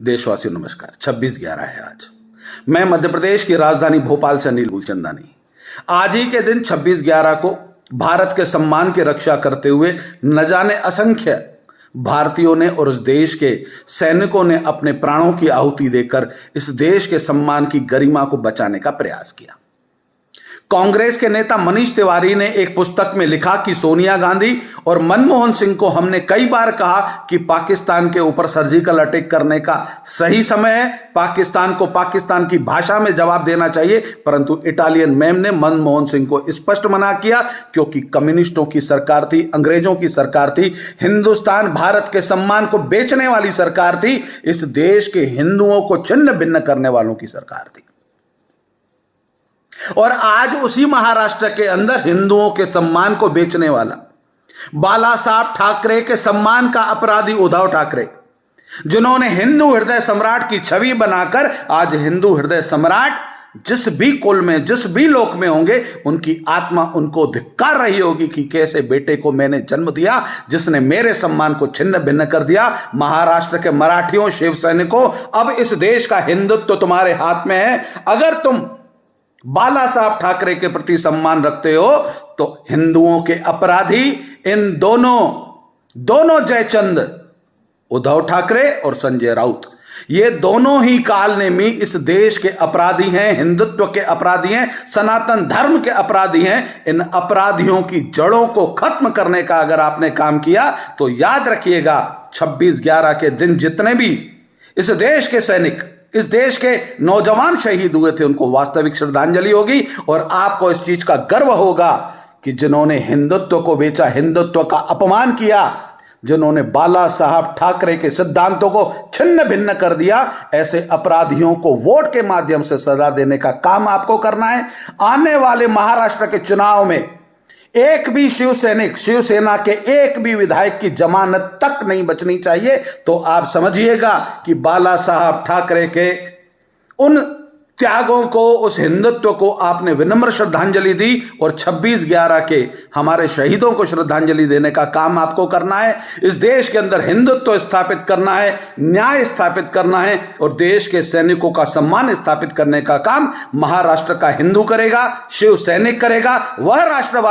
देशवासियों नमस्कार। 26/11 है आज। मैं मध्य प्रदेश की राजधानी भोपाल से अनिल मूलचंदानी। आज ही के दिन 26/11 को भारत के सम्मान की रक्षा करते हुए न जाने असंख्य भारतीयों ने और उस देश के सैनिकों ने अपने प्राणों की आहुति देकर इस देश के सम्मान की गरिमा को बचाने का प्रयास किया। कांग्रेस के नेता मनीष तिवारी ने एक पुस्तक में लिखा कि सोनिया गांधी और मनमोहन सिंह को हमने कई बार कहा कि पाकिस्तान के ऊपर सर्जिकल अटैक करने का सही समय है, पाकिस्तान को पाकिस्तान की भाषा में जवाब देना चाहिए, परंतु इटालियन मैम ने मनमोहन सिंह को स्पष्ट मना किया क्योंकि कम्युनिस्टों की सरकार थी, अंग्रेजों की सरकार थी, हिंदुस्तान भारत के सम्मान को बेचने वाली सरकार थी, इस देश के हिंदुओं को छिन्न भिन्न करने वालों की सरकार थी। और आज उसी महाराष्ट्र के अंदर हिंदुओं के सम्मान को बेचने वाला बाला साहब ठाकरे के सम्मान का अपराधी उद्धव ठाकरे, जिन्होंने हिंदू हृदय सम्राट की छवि बनाकर आज हिंदू हृदय सम्राट जिस भी कुल में जिस भी लोक में होंगे उनकी आत्मा उनको धिक्कार रही होगी कि कैसे बेटे को मैंने जन्म दिया जिसने मेरे सम्मान को छिन्न भिन्न कर दिया। महाराष्ट्र के मराठियों, शिव सैनिकों, अब इस देश का हिंदुत्व तुम्हारे हाथ में है। अगर तुम बाला साहब ठाकरे के प्रति सम्मान रखते हो तो हिंदुओं के अपराधी इन दोनों जयचंद, उद्धव ठाकरे और संजय राउत, ये दोनों ही कालनेमी इस देश के अपराधी हैं, हिंदुत्व के अपराधी हैं, सनातन धर्म के अपराधी हैं। इन अपराधियों की जड़ों को खत्म करने का अगर आपने काम किया तो याद रखिएगा 26/11 के दिन जितने भी इस देश के सैनिक, इस देश के नौजवान शहीद हुए थे उनको वास्तविक श्रद्धांजलि होगी और आपको इस चीज का गर्व होगा कि जिन्होंने हिंदुत्व को बेचा, हिंदुत्व का अपमान किया, जिन्होंने बाला साहब ठाकरे के सिद्धांतों को छिन्न भिन्न कर दिया, ऐसे अपराधियों को वोट के माध्यम से सजा देने का काम आपको करना है। आने वाले महाराष्ट्र के चुनाव में एक भी शिवसेना के एक भी विधायक की जमानत तक नहीं बचनी चाहिए। तो आप समझिएगा कि बाला साहब ठाकरे के उन त्यागों को, उस हिंदुत्व को आपने विनम्र श्रद्धांजलि दी और 26/11 के हमारे शहीदों को श्रद्धांजलि देने का काम आपको करना है। इस देश के अंदर हिंदुत्व स्थापित करना है, न्याय स्थापित करना है और देश के सैनिकों का सम्मान स्थापित करने का काम महाराष्ट्र का हिंदू करेगा, शिव सैनिक करेगा। वह राष्ट्रवादी